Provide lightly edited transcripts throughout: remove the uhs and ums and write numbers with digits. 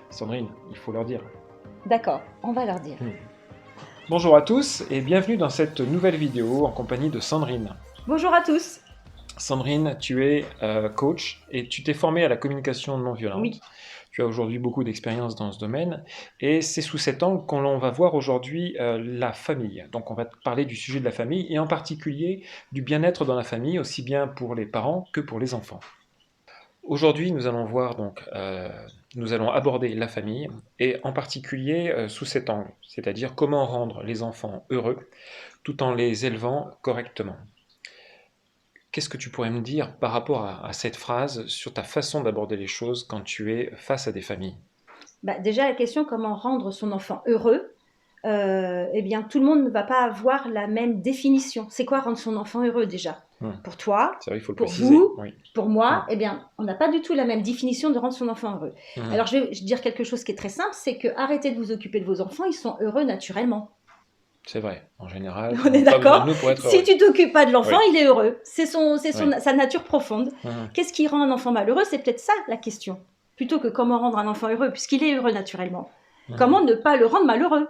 Sandrine, il faut leur dire. D'accord, on va leur dire. Bonjour à tous et bienvenue dans cette nouvelle vidéo en compagnie de Sandrine. Bonjour à tous. Sandrine, tu es coach et tu t'es formée à la communication non violente. Oui. Tu as aujourd'hui beaucoup d'expérience dans ce domaine et c'est sous cet angle qu'on va voir aujourd'hui la famille. Donc on va parler du sujet de la famille et en particulier du bien-être dans la famille, aussi bien pour les parents que pour les enfants. Aujourd'hui, nous allons voir nous allons aborder la famille et en particulier sous cet angle, c'est-à-dire comment rendre les enfants heureux tout en les élevant correctement. Qu'est-ce que tu pourrais me dire par rapport à cette phrase sur ta façon d'aborder les choses quand tu es face à des familles? Déjà, la question comment rendre son enfant heureux, eh bien, tout le monde ne va pas avoir la même définition. C'est quoi rendre son enfant heureux déjà? Pour toi, c'est vrai, il faut le pour préciser. vous, Oui. pour moi, eh bien, on n'a pas du tout la même définition de rendre son enfant heureux. Alors, je vais dire quelque chose qui est très simple, c'est que arrêtez de vous occuper de vos enfants, ils sont heureux naturellement. C'est vrai, en général, On est d'accord. Si tu t'occupes pas de l'enfant, Oui. il est heureux. C'est Oui. sa nature profonde. Qu'est-ce qui rend un enfant malheureux? C'est peut-être ça la question. Plutôt que comment rendre un enfant heureux, puisqu'il est heureux naturellement. Comment ne pas le rendre malheureux?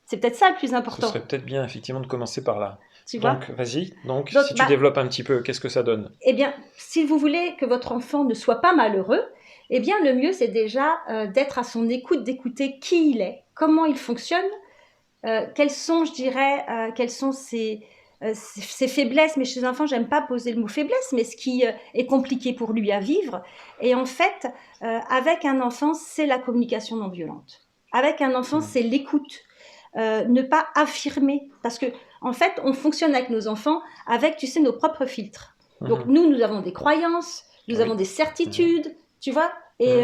C'est peut-être ça le plus important. Ce serait peut-être bien effectivement de commencer par là. Tu vois? Donc, vas-y. Donc, si tu développes un petit peu, qu'est-ce que ça donne? Eh bien, si vous voulez que votre enfant ne soit pas malheureux, eh bien, le mieux, c'est déjà d'être à son écoute, d'écouter qui il est, comment il fonctionne, quelles sont, je dirais, quelles sont ses faiblesses. Mais chez les enfants, j'aime pas poser le mot faiblesse, mais ce qui est compliqué pour lui à vivre. Et en fait, avec un enfant, c'est la communication non violente. Avec un enfant, c'est l'écoute. Ne pas affirmer, parce que en fait, on fonctionne avec nos enfants avec, tu sais, nos propres filtres. Donc nous avons des croyances, nous avons des certitudes, tu vois. Et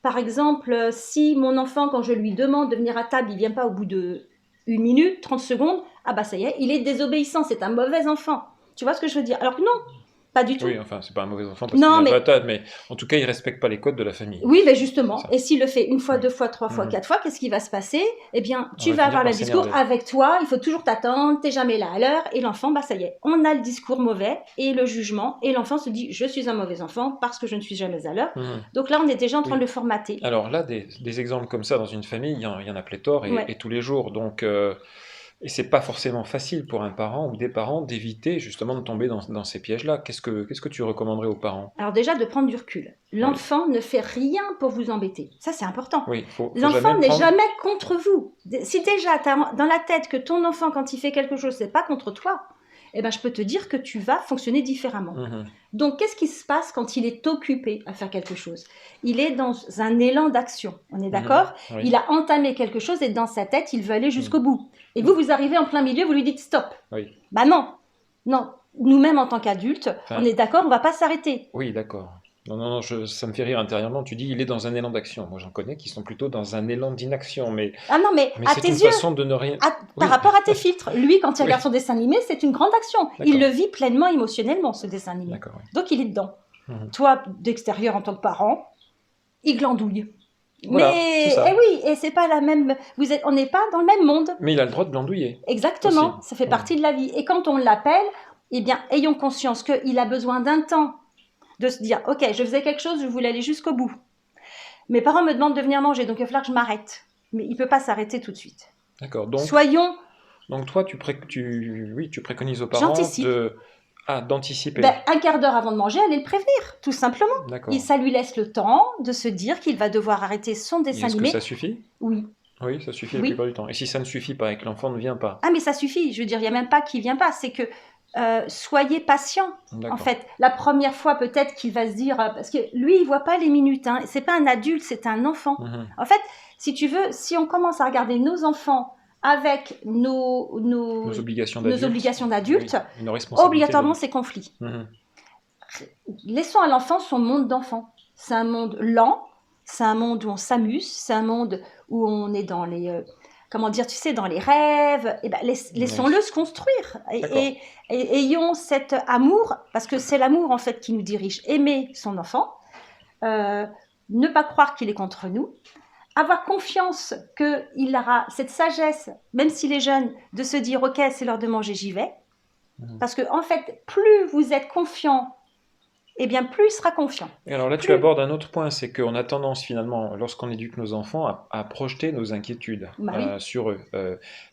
par exemple, si mon enfant, quand je lui demande de venir à table, il vient pas au bout de 1 minute, 30 secondes, ah bah ça y est, il est désobéissant, c'est un mauvais enfant. Tu vois ce que je veux dire? Alors que non, pas du tout. Oui, enfin, c'est pas un mauvais enfant parce qu'il vient pas à table, mais en tout cas, il respecte pas les codes de la famille. Oui, mais justement, et s'il le fait 1 fois, 2 fois, 3 fois, 4 fois, qu'est-ce qui va se passer? Eh bien, tu vas avoir le discours avec toi, il faut toujours t'attendre, t'es jamais là à l'heure, et l'enfant, bah ça y est, on a le discours mauvais et le jugement, et l'enfant se dit, je suis un mauvais enfant parce que je ne suis jamais à l'heure. Donc là, on est déjà en train de le formater. Alors là, des exemples comme ça dans une famille, il y en a pléthore et tous les jours, donc... Et c'est pas forcément facile pour un parent ou des parents d'éviter justement de tomber dans ces pièges-là. Qu'est-ce que tu recommanderais aux parents? Alors déjà, de prendre du recul. L'enfant ne fait rien pour vous embêter. Ça, c'est important. Oui, l'enfant n'est jamais contre vous. Si déjà, tu as dans la tête que ton enfant, quand il fait quelque chose, c'est pas contre toi, eh ben, je peux te dire que tu vas fonctionner différemment. Donc, qu'est-ce qui se passe quand il est occupé à faire quelque chose? Il est dans un élan d'action, on est d'accord? Il a entamé quelque chose et dans sa tête, il veut aller jusqu'au bout. Et vous arrivez en plein milieu, vous lui dites stop. Bah non, non. Nous-mêmes, en tant qu'adultes, on est d'accord, on ne va pas s'arrêter. Oui, d'accord. Non, ça me fait rire intérieurement. Tu dis, il est dans un élan d'action. Moi, j'en connais qui sont plutôt dans un élan d'inaction. Mais à tes yeux, façon de ne rien... par rapport à tes filtres. Lui, quand il regarde son dessin animé, c'est une grande action. Il le vit pleinement émotionnellement, ce dessin animé. Donc, il est dedans. Toi, d'extérieur, en tant que parent, il glandouille. Voilà, mais oui, et c'est pas la même. On n'est pas dans le même monde. Mais il a le droit de glandouiller. Exactement, ça fait partie de la vie. Et quand on l'appelle, eh bien, ayons conscience qu'il a besoin d'un temps de se dire, ok, je faisais quelque chose, je voulais aller jusqu'au bout. Mes parents me demandent de venir manger, donc il va falloir que je m'arrête. Mais il ne peut pas s'arrêter tout de suite. D'accord. Donc, soyons. Donc toi, tu préconises aux parents d'anticiper. Un quart d'heure avant de manger, allez le prévenir, tout simplement. Et ça lui laisse le temps de se dire qu'il va devoir arrêter son dessin animé. Est-ce que ça suffit? Oui. Oui, ça suffit la plupart du temps. Et si ça ne suffit pas et que l'enfant ne vient pas? Ah, mais ça suffit. Je veux dire, il n'y a même pas qu'il ne vient pas. C'est que soyez patient. En fait, la première fois, peut-être qu'il va se dire... parce que lui, il ne voit pas les minutes. Hein. Ce n'est pas un adulte, c'est un enfant. En fait, si tu veux, si on commence à regarder nos enfants avec nos obligations d'adultes, obligatoirement, c'est conflit. Laissons à l'enfant son monde d'enfant. C'est un monde lent, c'est un monde où on s'amuse, c'est un monde où on est dans les... comment dire, tu sais, dans les rêves. Et ben, laissons-le se construire. Et ayons cet amour, parce que c'est l'amour, en fait, qui nous dirige. Aimer son enfant, ne pas croire qu'il est contre nous, avoir confiance qu'il aura cette sagesse, même s'il est jeune, de se dire « Ok, c'est l'heure de manger, j'y vais ». Parce que en fait, plus vous êtes confiant, eh bien plus il sera confiant. Et alors là, tu Plus, abordes un autre point, c'est qu'on a tendance finalement, lorsqu'on éduque nos enfants, à projeter nos inquiétudes bah oui, sur eux.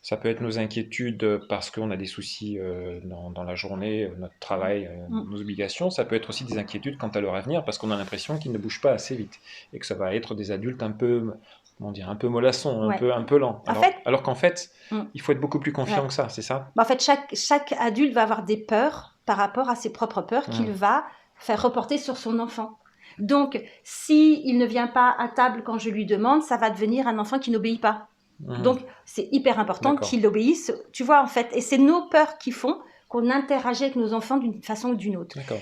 Ça peut être nos inquiétudes parce qu'on a des soucis dans la journée, notre travail, mm, nos obligations. Ça peut être aussi des inquiétudes quant à leur avenir parce qu'on a l'impression qu'ils ne bougent pas assez vite et que ça va être des adultes un peu, comment dire, un peu mollassons, ouais. un peu lents. En fait, Alors qu'en fait, mm, il faut être beaucoup plus confiant ouais. que ça, c'est ça? Bah, en fait, chaque adulte va avoir des peurs par rapport à ses propres peurs qu'il Mhm. va faire reporter sur son enfant. Donc, s'il ne vient pas à table quand je lui demande, ça va devenir un enfant qui n'obéit pas. Mhm. Donc, c'est hyper important D'accord. qu'il obéisse, tu vois, en fait. Et c'est nos peurs qui font qu'on interagit avec nos enfants d'une façon ou d'une autre. D'accord.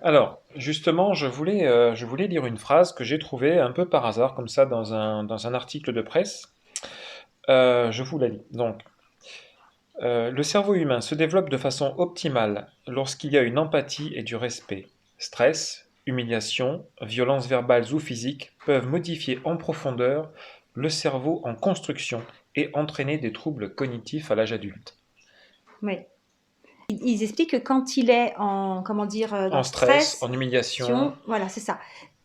Alors, justement, je voulais lire une phrase que j'ai trouvée un peu par hasard, comme ça, dans un article de presse. Je vous la lis. Donc, le cerveau humain se développe de façon optimale lorsqu'il y a une empathie et du respect. Stress, humiliation, violences verbales ou physiques peuvent modifier en profondeur le cerveau en construction et entraîner des troubles cognitifs à l'âge adulte. Oui. Ils expliquent que quand il est en, comment dire, dans En le stress, stress, en humiliation. voilà, c'est ça.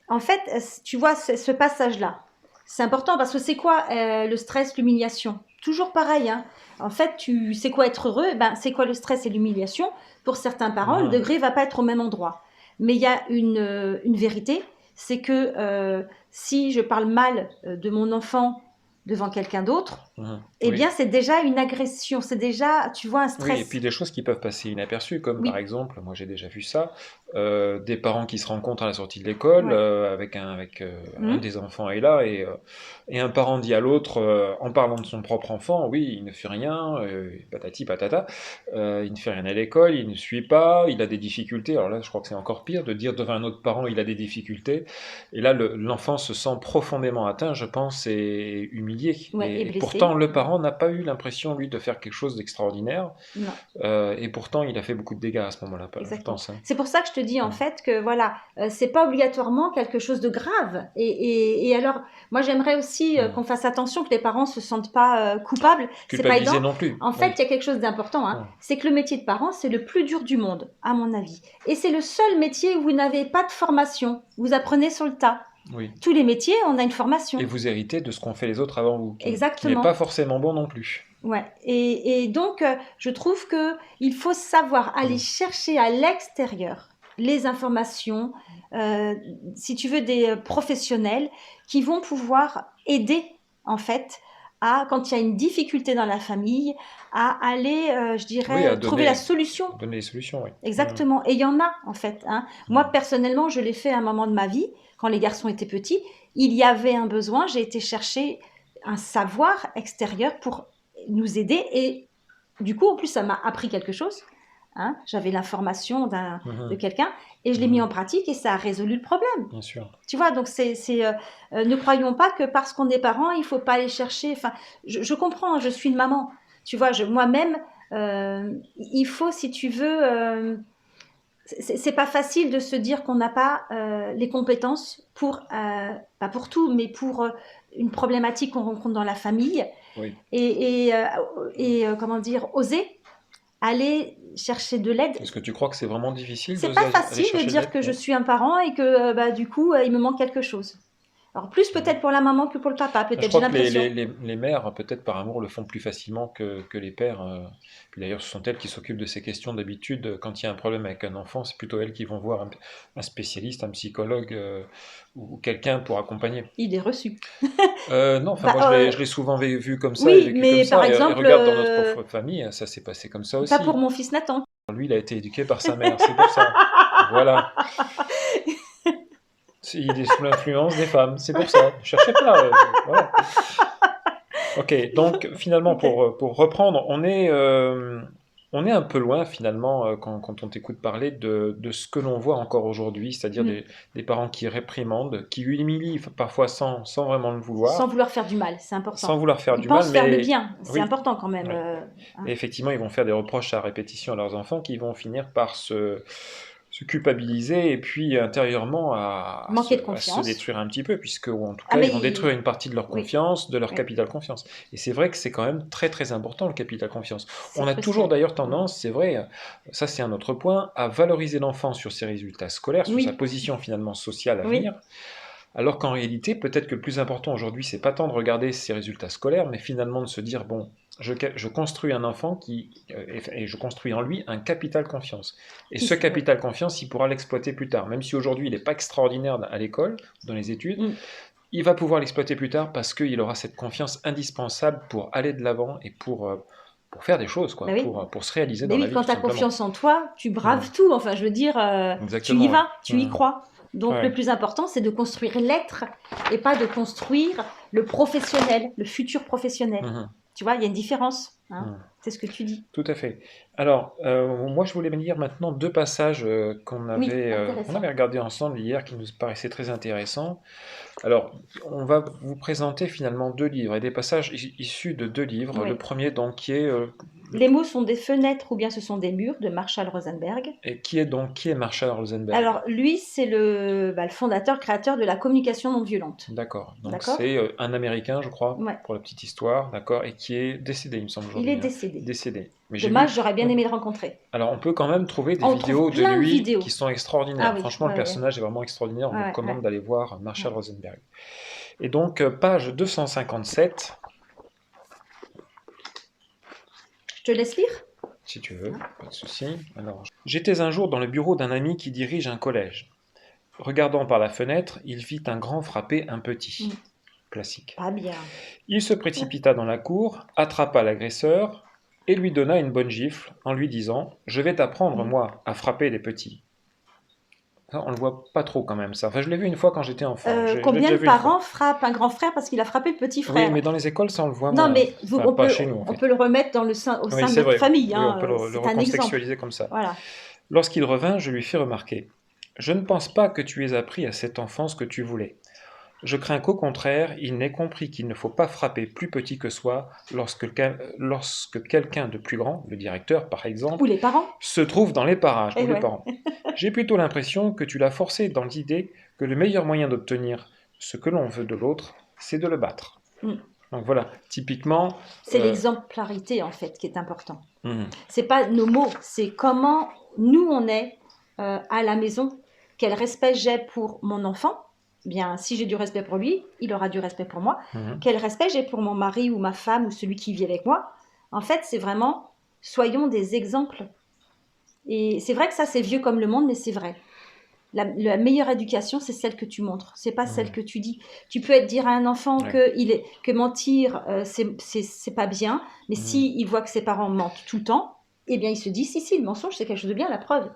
En fait, tu vois, ce passage-là, c'est important parce que c'est quoi le stress, l'humiliation? Toujours pareil, hein. En fait, tu sais quoi être heureux? Ben, c'est quoi le stress et l'humiliation? Pour certains parents, le Mhm. degré va pas être au même endroit. Mais il y a une vérité, c'est que si je parle mal de mon enfant devant quelqu'un d'autre, Mhm. eh Oui. bien, c'est déjà une agression, c'est déjà, tu vois, un Oui, et puis stress. des choses qui peuvent passer inaperçues, comme par Oui, exemple, moi j'ai déjà vu ça, des parents qui se rencontrent à la sortie de l'école, ouais. avec un Mhm. des enfants est là, et un parent dit à l'autre, en parlant de son propre enfant, oui, il ne fait rien, patati patata, il ne fait rien à l'école, il ne suit pas, il a des difficultés. Alors là, je crois que c'est encore pire de dire devant un autre parent, il a des difficultés. Et là, l'enfant se sent profondément atteint, je pense, et humilié. Ouais, et Et blessé. pourtant, le parent n'a pas eu l'impression, lui, de faire quelque chose d'extraordinaire. Non. Et pourtant, il a fait beaucoup de dégâts à ce moment-là, je Exactement. pense, hein. C'est pour ça que je te dis en Mm. fait que voilà, c'est pas obligatoirement quelque chose de grave. Et alors, moi j'aimerais aussi Mm. qu'on fasse attention que les parents se sentent pas coupables. C'est pas Culpabiliser évident. non plus, En fait, oui. il y a quelque chose d'important, hein, Mm. c'est que le métier de parent, c'est le plus dur du monde, à mon avis. Et c'est le seul métier où vous n'avez pas de formation. Vous apprenez sur le tas. Oui. Tous les métiers, on a une Et formation. vous héritez de ce qu'ont fait les autres avant vous, qui n'est pas Exactement. forcément bon non plus. Ouais. Et donc, je trouve que il faut savoir aller Mm. chercher à l'extérieur les informations, euh, si tu veux, des professionnels qui vont pouvoir aider, en fait, à, quand il y a une difficulté dans la famille, à aller, je Oui, dirais, trouver la solution. donner des solutions, oui. Mm. Exactement. Et il y en a, en fait, hein. Moi, Mm. personnellement, je l'ai fait à un moment de ma vie, quand les garçons étaient petits. Il y avait un besoin, j'ai été chercher un savoir extérieur pour nous aider. Et du coup, en plus, ça m'a appris quelque chose. Hein. J'avais l'information de Mhm. quelqu'un et je l'ai mis en Mhm. pratique et ça a résolu le problème. Bien sûr. Tu vois, donc ne croyons pas que parce qu'on est parent, il faut pas aller chercher. Enfin, je comprends, hein, je suis une maman. Tu vois, moi-même, il faut, si tu veux, c'est pas facile de se dire qu'on n'a pas les compétences pour, pas pour tout, mais pour une problématique qu'on rencontre dans la famille Oui. comment dire, oser aller chercher de l'aide. Est-ce que tu crois que c'est vraiment difficile C'est d'oser pas aller facile de chercher de dire l'aide? que je Oui. suis un parent et que bah, du coup il me manque quelque chose. Alors plus peut-être pour la maman que pour le papa, Je peut-être j'ai crois que l'impression. les mères, peut-être par amour, le font plus facilement que les pères. Puis d'ailleurs, ce sont elles qui s'occupent de ces questions d'habitude. Quand il y a un problème avec un enfant, c'est plutôt elles qui vont voir un spécialiste, un psychologue ou quelqu'un pour accompagner. Idée reçue. Non, enfin Bah, moi je l'ai souvent vu comme ça et oui, vécu comme mais par ça. Et exemple, regarde dans notre propre famille, ça s'est passé comme ça pas pour aussi. mon fils Nathan. Lui, il a été éduqué par sa mère, c'est pour ça. Voilà. Il est sous l'influence des femmes, c'est pour ça. Ne cherchez pas. Voilà. Ok, donc finalement, Ok. pour reprendre, on est un peu loin finalement quand on t'écoute parler de ce que l'on voit encore aujourd'hui, c'est-à-dire Mm. des parents qui réprimandent, qui humilient parfois sans vraiment le Sans vouloir, vouloir faire du mal, c'est sans important. vouloir faire Ils du mal, pensent faire le mais bien, c'est oui, important quand même. oui. Hein. Et effectivement, ils vont faire des reproches à répétition à leurs enfants qui vont finir par se culpabiliser et puis intérieurement Manquer de à se confiance. détruire un petit peu, puisque ou en tout Ah cas, mais ils vont détruire une partie de leur oui, confiance, de leur oui, capital confiance. Et c'est vrai que c'est quand même très très important le capital confiance. c'est On a toujours crucial. d'ailleurs tendance, c'est vrai, ça c'est un autre point, à valoriser l'enfant sur ses résultats scolaires, sur sa Oui, position finalement sociale à oui, venir, alors qu'en réalité, peut-être que le plus important aujourd'hui, c'est pas tant de regarder ses résultats scolaires, mais finalement de se dire, bon, je construis un enfant et je construis en lui un capital confiance. Et ce oui. capital confiance, il pourra l'exploiter plus tard. Même si aujourd'hui il n'est pas extraordinaire à l'école, dans les études, Mm. il va pouvoir l'exploiter plus tard parce qu'il aura cette confiance indispensable pour aller de l'avant et pour faire des choses, Bah quoi, oui. pour se réaliser Mais dans la oui, vie, quand tout tu as simplement. confiance en toi, tu braves Mhm. tout. Enfin, je veux dire, tu y Exactement, ouais. vas, tu y Mhm. crois. Donc, le Ouais. plus important, c'est de construire l'être et pas de construire le professionnel, le futur professionnel. Mhm. Tu vois, il y a une différence. Hein. Mhm. C'est ce que tu dis. Tout à fait. Alors, moi, je voulais lire maintenant deux passages Oui, qu'on avait intéressant. regardés ensemble hier, qui nous paraissaient très intéressants. Alors, on va vous présenter finalement deux livres, et des passages issus de deux livres. Le Oui. premier, donc, Les mots sont des fenêtres ou bien ce sont des murs de Marshall Rosenberg. qui est Marshall Rosenberg. Alors, lui, c'est le fondateur, créateur de la communication non violente. D'accord. Donc, D'accord. c'est un Américain, je crois, Ouais. pour la petite histoire, d'accord, et qui est décédé, il me semble, Il est aujourd'hui, hein. décédé. Décédé. Mais j'ai vu. Dommage, j'aurais bien aimé le rencontrer. Alors, on peut quand même trouver des On trouve vidéos de plein de lui vidéos. qui sont Ah extraordinaires. oui, Franchement, le ouais, ouais, personnage est vraiment extraordinaire. On ouais, vous ouais, recommande ouais, d'aller voir ouais. Marshall Rosenberg. Et donc, page 257, Je te laisse lire? si tu veux, pas de souci. Alors, j'étais un jour dans le bureau d'un ami qui dirige un collège. Regardant par la fenêtre, il vit un grand frapper un petit. Mm. Classique. Pas bien. Il se précipita dans la cour, attrapa l'agresseur et lui donna une bonne gifle en lui disant « Je vais t'apprendre, Mm. moi, à frapper les petits. » Ça, on le voit pas trop quand même, ça. Enfin, je l'ai vu une fois quand j'étais enfant. Je l'ai Combien déjà de vu une fois. parents frappent un grand frère parce qu'il a frappé le petit Oui, frère? mais dans les écoles, ça, on le voit Non, moins. mais Enfin, pas chez nous, en on fait. peut le remettre dans au Oui, sein de c'est notre vrai. famille. Oui, on Hein, peut le c'est un exemple. recontextualiser comme ça. Voilà. Lorsqu'il revint, je lui fis remarquer. Je ne pense pas que tu aies appris à cet enfant ce que tu voulais. Je crains qu'au contraire, il n'ait compris qu'il ne faut pas frapper plus petit que soi lorsque quelqu'un de plus grand, le directeur par exemple, Ou les parents. se trouve dans les parages Eh ou les ouais. parents. J'ai plutôt l'impression que tu l'as forcé dans l'idée que le meilleur moyen d'obtenir ce que l'on veut de l'autre, c'est de le battre. Mm. Donc voilà, typiquement. C'est l'exemplarité en fait qui est important. Mhm. C'est pas nos mots, c'est comment nous on est à la maison. Quel respect j'ai pour mon enfant? Bien, si j'ai du respect pour lui, il aura du respect pour moi. Mhm. Quel respect j'ai pour mon mari ou ma femme ou celui qui vit avec moi? En fait, c'est vraiment soyons des exemples. Et c'est vrai que ça c'est vieux comme le monde, mais c'est vrai. La meilleure éducation, c'est celle que tu montres, c'est pas celle Mhm. que tu dis. Tu peux dire à un enfant Ouais. que mentir, c'est pas bien, mais Mhm. si il voit que ses parents mentent tout le temps, eh bien il se dit si, le mensonge c'est quelque chose de bien, la preuve.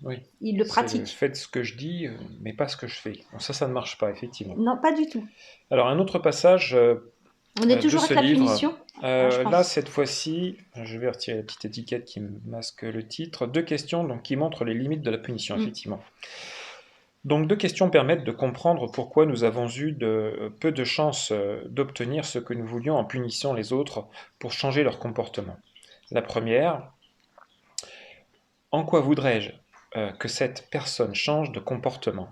Oui. Il le C'est pratique. faites ce que je dis, mais pas ce que je fais. Bon, ça ne marche pas, effectivement. Non, pas du tout. Alors, un autre passage On est de toujours ce avec la livre. punition, je Là, pense. cette fois-ci, je vais retirer la petite étiquette qui masque le titre. Deux questions donc, qui montrent les limites de la punition, effectivement. Donc, deux questions permettent de comprendre pourquoi nous avons eu peu de chances d'obtenir ce que nous voulions en punissant les autres pour changer leur comportement. La première, en quoi voudrais-je que cette personne change de comportement?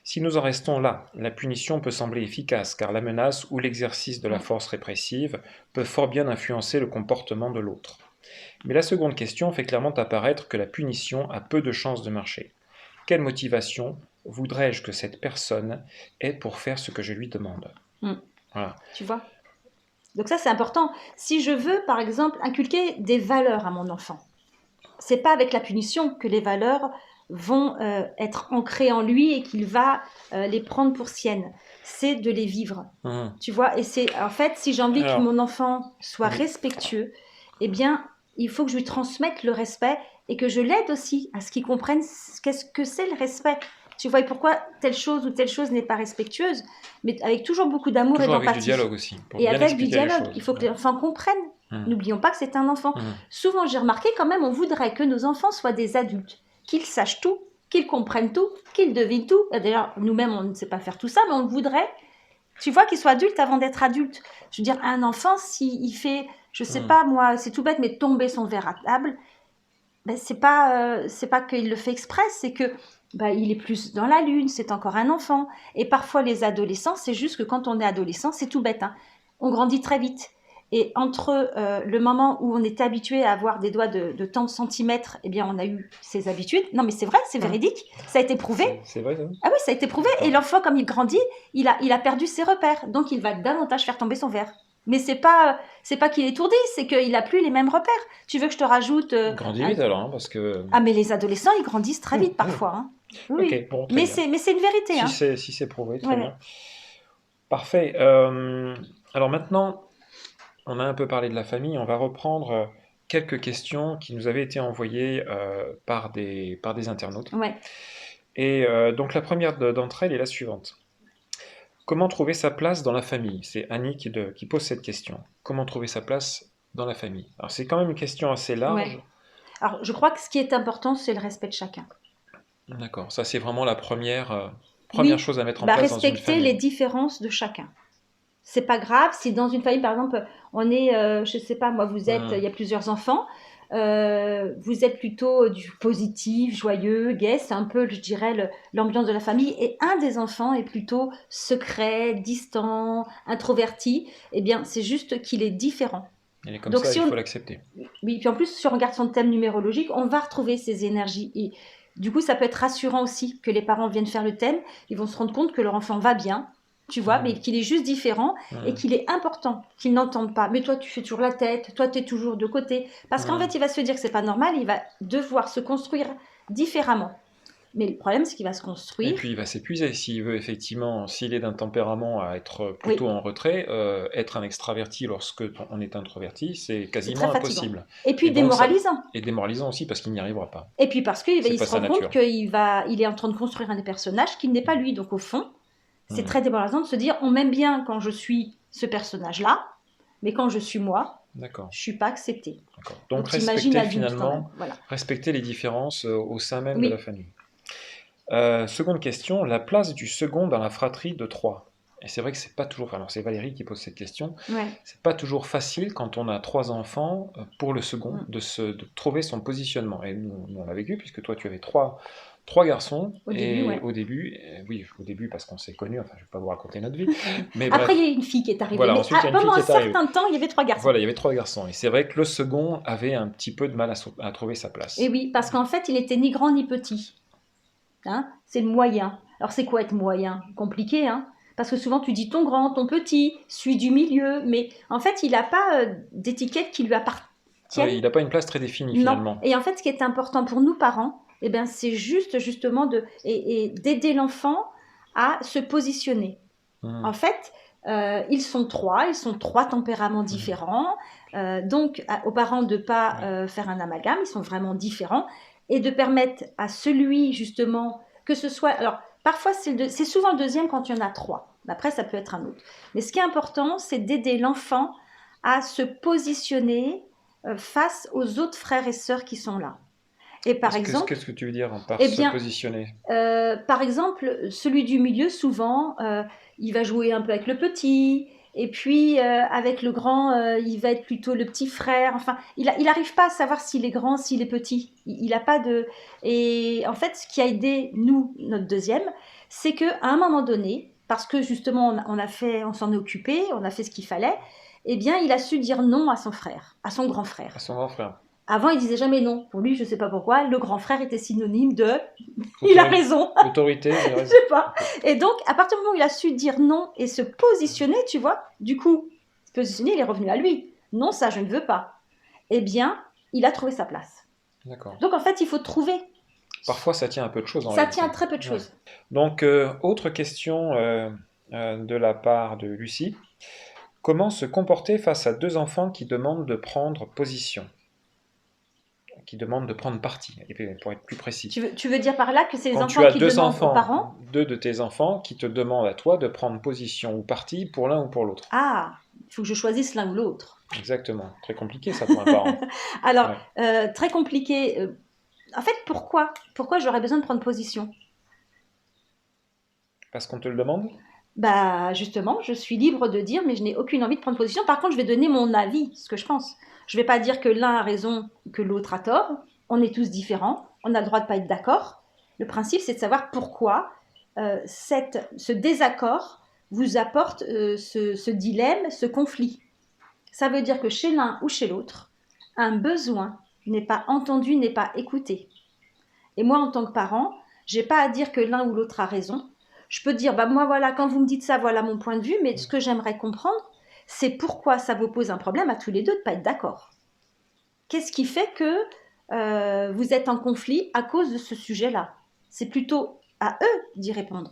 Si nous en restons là, la punition peut sembler efficace, car la menace ou l'exercice de la force répressive peut fort bien influencer le comportement de l'autre. Mais la seconde question fait clairement apparaître que la punition a peu de chances de marcher. Quelle motivation voudrais-je que cette personne ait pour faire ce que je lui demande? Voilà. Tu vois? Donc ça c'est important. Si je veux par exemple inculquer des valeurs à mon enfant, c'est pas avec la punition que les valeurs vont être ancrées en lui et qu'il va les prendre pour siennes. C'est de les vivre. Tu vois, et c'est en fait, si j'ai envie que mon enfant soit respectueux, eh bien, il faut que je lui transmette le respect et que je l'aide aussi à ce qu'il comprenne qu'est-ce que c'est le respect. Tu vois, et pourquoi telle chose ou telle chose n'est pas respectueuse, mais avec toujours beaucoup d'amour et Toujours avec du d'empathie. dialogue aussi, pour Et bien avec du expliquer les dialogue, choses. il faut que l'enfant comprenne. N'oublions pas que c'est un enfant. Souvent, j'ai remarqué quand même, on voudrait que nos enfants soient des adultes, qu'ils sachent tout, qu'ils comprennent tout, qu'ils devinent tout. D'ailleurs, nous-mêmes, on ne sait pas faire tout ça, mais on voudrait, tu vois, qu'ils soient adultes avant d'être adultes. Je veux dire, un enfant, s'il fait, je sais pas moi, c'est tout bête, mais tomber son verre à table, ben, c'est pas qu'il le fait exprès, c'est que ben, il est plus dans la lune, c'est encore un enfant. Et parfois, les adolescents, c'est juste que quand on est adolescent, c'est tout bête, hein, on grandit très vite. Et entre le moment où on était habitué à avoir des doigts de tant de centimètres, eh bien, on a eu ces habitudes. Non, mais c'est vrai, c'est véridique, ça a été prouvé. C'est vrai, ça? Ah oui, ça a été prouvé. Et D'accord. l'enfant, comme il grandit, il a perdu ses repères. Donc, il va davantage faire tomber son verre. Mais c'est pas qu'il est étourdi, c'est qu'il a plus les mêmes repères. Tu veux que je te rajoute Il grandit vite alors, hein, parce que... Ah, mais les adolescents, ils grandissent très vite Mmh. parfois, hein. Oui, Ok, oui. bon, très bien. Mais c'est une vérité, hein. Si c'est prouvé, très Ouais, ouais. bien. Parfait. Alors maintenant, on a un peu parlé de la famille, on va reprendre quelques questions qui nous avaient été envoyées par des internautes. Ouais. Et donc la première d'entre elles est la suivante. Comment trouver sa place dans la famille? C'est Annie qui pose cette question. Comment trouver sa place dans la famille? Alors c'est quand même une question assez Ouais. large. Alors, je crois que ce qui est important, c'est le respect de chacun. D'accord, ça c'est vraiment la première Oui, chose à mettre en bah, place dans une respecter les famille. différences de chacun. C'est pas grave si dans une famille, par exemple, on est, je sais pas, moi, il y a Hmm, plusieurs enfants, vous êtes plutôt du positif, joyeux, gai, c'est un peu, je dirais, l'ambiance de la famille, et un des enfants est plutôt secret, distant, introverti, eh bien, c'est juste qu'il est différent. elle est comme Donc, ça, si il faut on, l'accepter. oui, puis en plus, si on regarde son thème numérologique, on va retrouver ces énergies. Et du coup, ça peut être rassurant aussi que les parents viennent faire le thème. Ils vont se rendre compte que leur enfant va bien, tu vois, mais Hmm, qu'il est juste différent et hmm, qu'il est important qu'ils n'entendent pas. Mais toi, tu fais toujours la tête, toi, tu es toujours de côté. Parce qu'en hmm. fait, il va se dire que c'est pas normal, il va devoir se construire différemment. Mais le problème, c'est qu'il va se Et construire. puis il va s'épuiser s'il veut effectivement, s'il est d'un tempérament à être plutôt Oui, en retrait, être un extraverti lorsque on est introverti, c'est c'est très quasiment fatigant. impossible. Et Et puis donc ça démoralisant. est démoralisant aussi parce qu'il n'y arrivera pas. Et puis parce qu'il C'est il pas se sa rend compte nature. il est en train de construire un des personnages qui n'est pas lui. Donc au fond, c'est Hmm, très démoralisant de se dire on m'aime bien quand je suis ce personnage-là, mais quand je suis moi, d'accord, je suis pas acceptée. d'accord. Donc Donc t'imagines respecter adulte quand même. finalement, Voilà. respecter les différences au sein même de la Oui, famille. Seconde question, la place du second dans la fratrie de trois. Et c'est vrai que c'est pas toujours, alors c'est Valérie qui pose cette question, ouais. c'est pas toujours facile quand on a trois enfants pour le second Mm. de trouver son positionnement. Et nous on l'a vécu puisque toi tu avais trois garçons Au début, et ouais. au début, oui au début parce qu'on s'est connus, enfin je vais pas vous raconter notre vie, mais Après, il y bref, a une fille qui est arrivée, voilà, mais ensuite il y a une fille pendant qui un est arrivée. certain temps, il y avait trois garçons. Voilà, il y avait trois garçons et c'est vrai que le second avait un petit peu de mal à trouver sa Et place. oui, parce qu'en fait, il était ni grand ni petit. Hein, c'est le moyen. Alors c'est quoi être moyen? Compliqué, hein? Parce que souvent tu dis ton grand, ton petit, celui du milieu, mais en fait il n'a pas d'étiquette qui lui appartienne. Oui, il n'a pas une place très définie Non. finalement. Et en fait ce qui est important pour nous parents, eh ben, c'est justement et d'aider l'enfant à se positionner. Hmm, En fait, ils sont trois tempéraments hmm, différents. Donc, aux parents de ne pas oui. faire un amalgame, ils sont vraiment différents. Et de permettre à celui, justement, que ce soit. Alors, parfois, c'est souvent le deuxième quand il y en a trois. Après, ça peut être un autre. Mais ce qui est important, c'est d'aider l'enfant à se positionner face aux autres frères et sœurs qui sont là. Et par exemple, Qu'est-ce que tu veux dire par eh se bien, positionner? par exemple, celui du milieu, souvent, il va jouer un peu avec le petit, et puis avec le grand, il va être plutôt le petit frère. Enfin, il n'arrive pas à savoir s'il est grand, s'il est petit. Il a pas de. Et en fait, ce qui a aidé nous, notre deuxième, c'est que à un moment donné, parce que justement, on s'en est occupé, on a fait ce qu'il fallait. Eh bien, il a su dire non à son frère, à son grand À frère. son grand frère. Avant, il disait jamais non. Pour lui, je ne sais pas pourquoi, le grand frère était synonyme de il a Autori- raison. Autorité, il a Je raison. sais pas. Ok. Et donc, à partir du moment où il a su dire non et se positionner, tu vois, du coup, se positionner, il est revenu à lui. Non, ça, je ne veux pas. Eh bien, il a trouvé sa place. D'accord. Donc, en fait, il faut trouver. Parfois, ça tient un peu de choses en Ça tient réalité. à très peu de Ouais. choses. Donc, autre question de la part de Lucie. Comment se comporter face à deux enfants qui demandent de prendre position, qui demandent de prendre parti, et pour être plus précis? Tu veux dire par là que c'est les Quand tu enfants as qui deux demandent aux enfants, parents? deux de tes enfants qui te demandent à toi de prendre position ou parti pour l'un ou pour l'autre. Ah, il faut que je choisisse l'un ou l'autre. Exactement. Très compliqué ça pour un parent. Alors, Ouais. très compliqué. En fait, pourquoi j'aurais besoin de prendre position? Parce qu'on te le demande? Bah, justement, je suis libre de dire, mais je n'ai aucune envie de prendre position. Par contre, je vais donner mon avis, ce que je pense. Je ne vais pas dire que l'un a raison, que l'autre a tort. on est tous différents, on a le droit de ne pas être d'accord. Le principe, c'est de savoir pourquoi ce désaccord vous apporte ce dilemme, ce conflit. Ça veut dire que chez l'un ou chez l'autre, un besoin n'est pas entendu, n'est pas écouté. Et moi, en tant que parent, je n'ai pas à dire que l'un ou l'autre a raison. Je peux dire, moi voilà, quand vous me dites ça, voilà mon point de vue, mais ce que j'aimerais comprendre, c'est pourquoi ça vous pose un problème à tous les deux de ne pas être d'accord. Qu'est-ce qui fait que vous êtes en conflit à cause de ce sujet-là? C'est plutôt à eux d'y répondre.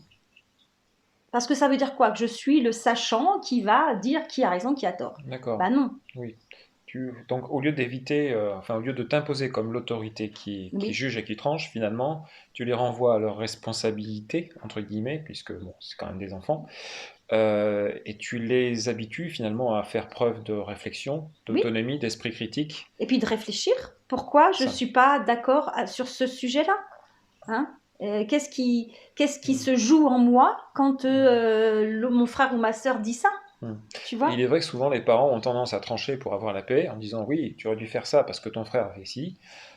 Parce que ça veut dire quoi? Que je suis le sachant qui va dire qui a raison, qui a tort. D'accord. Non. Oui. Donc, au lieu d'éviter, au lieu de t'imposer comme l'autorité qui Oui. juge et qui tranche, finalement, tu les renvoies à leur responsabilité, entre guillemets, puisque bon, c'est quand même des enfants, et tu les habitues finalement à faire preuve de réflexion, d'autonomie, d'esprit critique. Et puis de réfléchir. Pourquoi je ne suis pas d'accord sur ce sujet-là, hein? Qu'est-ce qui se joue en moi quand mon frère ou ma sœur dit ça? Tu vois? Il est vrai que souvent les parents ont tendance à trancher pour avoir la paix en disant oui, tu aurais dû faire ça parce que ton frère a fait ci.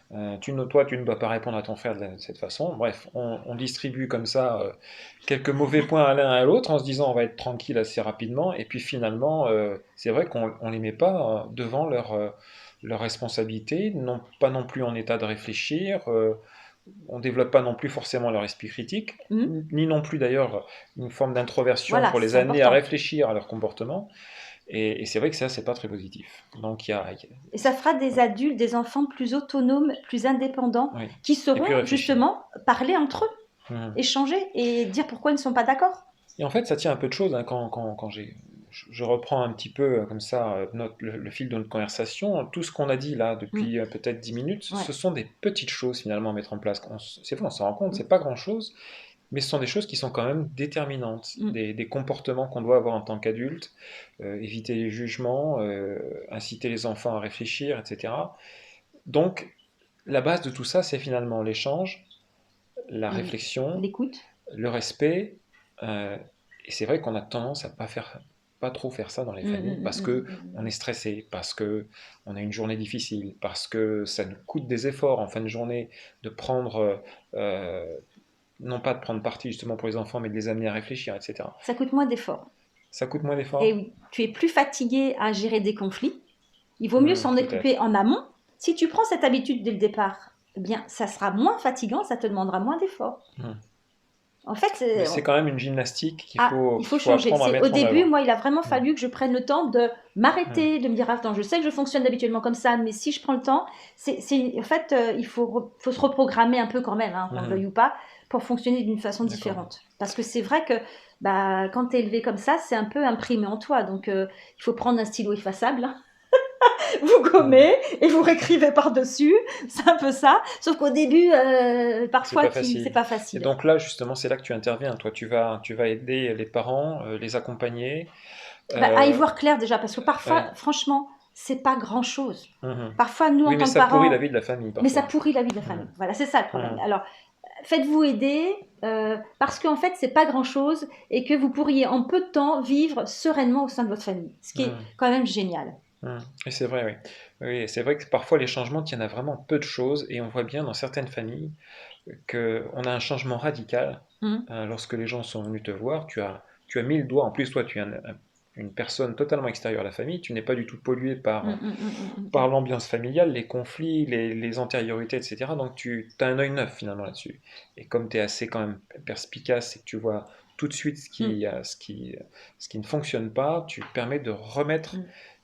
Toi, tu ne dois pas répondre à ton frère de cette façon. Bref, on distribue comme ça quelques mauvais points à l'un à l'autre en se disant on va être tranquille assez rapidement. Et puis finalement, c'est vrai qu'on ne les met pas devant leur responsabilité, pas non plus en état de réfléchir. On ne développe pas non plus forcément leur esprit critique, ni non plus d'ailleurs une forme d'introversion pour les amener à réfléchir à leur comportement. Et c'est vrai que ça, c'est pas très positif. Donc, Et ça fera des adultes, des enfants plus autonomes, plus indépendants, qui sauront justement parler entre eux, échanger et dire pourquoi ils ne sont pas d'accord. Et en fait, ça tient un peu de choses, hein, quand je reprends un petit peu comme ça le fil de notre conversation. Tout ce qu'on a dit là depuis peut-être 10 minutes, ce sont des petites choses finalement à mettre en place. C'est vrai, on s'en rend compte, c'est pas grand-chose, mais ce sont des choses qui sont quand même déterminantes, des comportements qu'on doit avoir en tant qu'adulte, éviter les jugements, inciter les enfants à réfléchir, etc. Donc, la base de tout ça, c'est finalement l'échange, la réflexion, l'écoute, le respect. Et c'est vrai qu'on a tendance à pas trop faire ça dans les familles parce que on est stressé, parce que on a une journée difficile, parce que ça nous coûte des efforts en fin de journée de prendre, non pas de prendre parti justement pour les enfants, mais de les amener à réfléchir, etc. Ça coûte moins d'efforts. Ça coûte moins d'efforts. Et oui, tu es plus fatigué à gérer des conflits. Il vaut mieux s'en occuper en amont. Si tu prends cette habitude dès le départ, eh bien, ça sera moins fatigant, ça te demandera moins d'efforts. En fait, c'est quand même une gymnastique il faut changer. Apprendre à mettre au début, en avant. Moi, il a vraiment fallu que je prenne le temps de m'arrêter, de me dire attends, je sais que je fonctionne habituellement comme ça, mais si je prends le temps, en fait, il faut se reprogrammer un peu quand même, qu'on le veuille ou pas, pour fonctionner d'une façon différente. Parce que c'est vrai que quand tu es élevé comme ça, c'est un peu imprimé en toi. Donc, il faut prendre un stylo effaçable. Vous gommez et vous réécrivez par-dessus, c'est un peu ça. Sauf qu'au début, parfois, c'est pas facile. Et donc là, justement, c'est là que tu interviens. Toi, tu vas aider les parents, les accompagner. À y voir clair déjà, parce que parfois, franchement, c'est pas grand-chose. Parfois, nous, en tant que parents... mais ça pourrit la vie de la famille. Parfois. Mais ça pourrit la vie de la famille. Voilà, c'est ça le problème. Alors, faites-vous aider, parce qu'en fait, c'est pas grand-chose et que vous pourriez, en peu de temps, vivre sereinement au sein de votre famille. Ce qui est quand même génial. Et c'est vrai, oui. C'est vrai que parfois les changements tiennent à vraiment peu de choses et on voit bien dans certaines familles qu'on a un changement radical lorsque les gens sont venus te voir. Tu as mis le doigt, en plus toi tu es une personne totalement extérieure à la famille, tu n'es pas du tout pollué par l'ambiance familiale, les conflits, les antériorités, etc. Donc tu as un œil neuf finalement là-dessus. Et comme tu es assez quand même perspicace et que tu vois tout de suite ce qui ne fonctionne pas, tu permets de remettre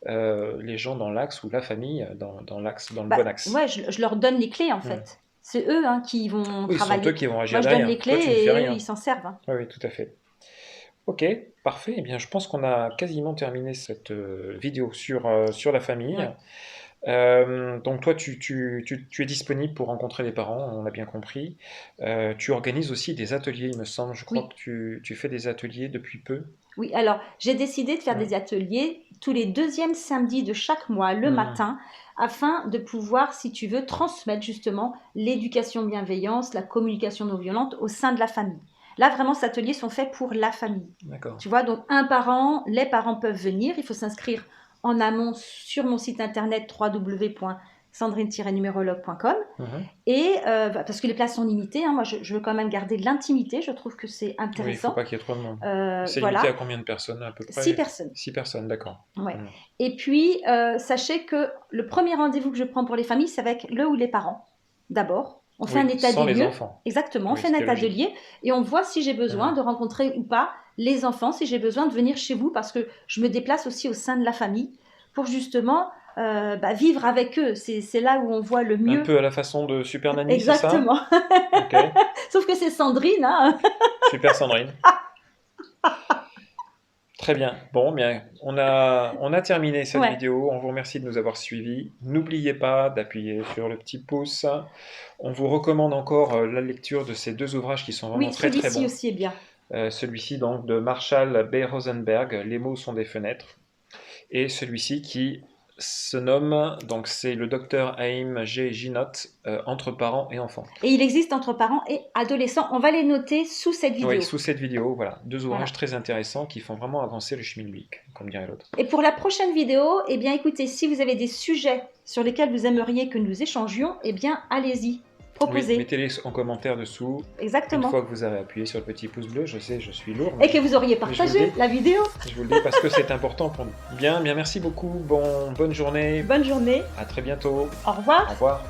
les gens dans l'axe ou la famille dans le bon axe. Ouais, je leur donne les clés en fait. C'est eux qui vont travailler. C'est eux qui vont agir. Moi, je donne les clés et eux, ils s'en servent. Oui, tout à fait. Ok, parfait. Eh bien, je pense qu'on a quasiment terminé cette vidéo sur la famille. Donc toi, tu es disponible pour rencontrer les parents, on l'a bien compris. Tu organises aussi des ateliers, il me semble. Je crois que tu fais des ateliers depuis peu. Oui, alors j'ai décidé de faire des ateliers tous les deuxièmes samedis de chaque mois, le matin, afin de pouvoir, si tu veux, transmettre justement l'éducation bienveillance, la communication non violente au sein de la famille. Là, vraiment, ces ateliers sont faits pour la famille. D'accord. Tu vois, donc les parents peuvent venir, il faut s'inscrire en amont sur mon site internet www.ecofamily.fr. sandrine-numérologue.com. Et parce que les places sont limitées, hein, moi je veux quand même garder de l'intimité, je trouve que c'est Oui, il ne faut intéressant. pas qu'il y ait trop de monde. C'est Voilà. limité à combien de personnes à peu près? 6 personnes. 6 personnes, d'accord. Ouais. Et puis, sachez que le premier rendez-vous que je prends pour les familles, c'est avec le ou les parents, d'abord. On fait un état sans des les lieux. enfants. Exactement, on Oui, fait un état des lieux et on voit si j'ai besoin de rencontrer ou pas les enfants, si j'ai besoin de venir chez vous, parce que je me déplace aussi au sein de la famille pour justement vivre avec eux. C'est là où on voit le mieux. Un peu à la façon de Super Nanny, exactement. c'est ça? Okay. Sauf que c'est Sandrine. Hein. Super Sandrine. Très bien. Bon, bien, on a terminé cette vidéo. On vous remercie de nous avoir suivis. N'oubliez pas d'appuyer sur le petit pouce. On vous recommande encore la lecture de ces 2 ouvrages qui sont vraiment très très bons. Celui-ci aussi est bien. Celui-ci donc de Marshall B. Rosenberg, Les mots sont des fenêtres. Et celui-ci qui se nomme, donc c'est le docteur Haïm G. Ginott, Entre parents et enfants. Et il existe entre parents et adolescents. On va les noter sous cette vidéo. Oui, sous cette vidéo, voilà. 2 ouvrages très intéressants qui font vraiment avancer le schmilblick, comme dirait l'autre. Et pour la prochaine vidéo, eh bien écoutez, si vous avez des sujets sur lesquels vous aimeriez que nous échangions, eh bien allez-y. Proposez. Oui, mettez-les en commentaire dessous. Exactement. Une fois que vous avez appuyé sur le petit pouce bleu, je sais, je suis lourd. Et que vous auriez partagé la vidéo. Je vous le dis parce que c'est important pour nous. Bien, merci beaucoup. Bonne journée. Bonne journée. À très bientôt. Au revoir. Au revoir.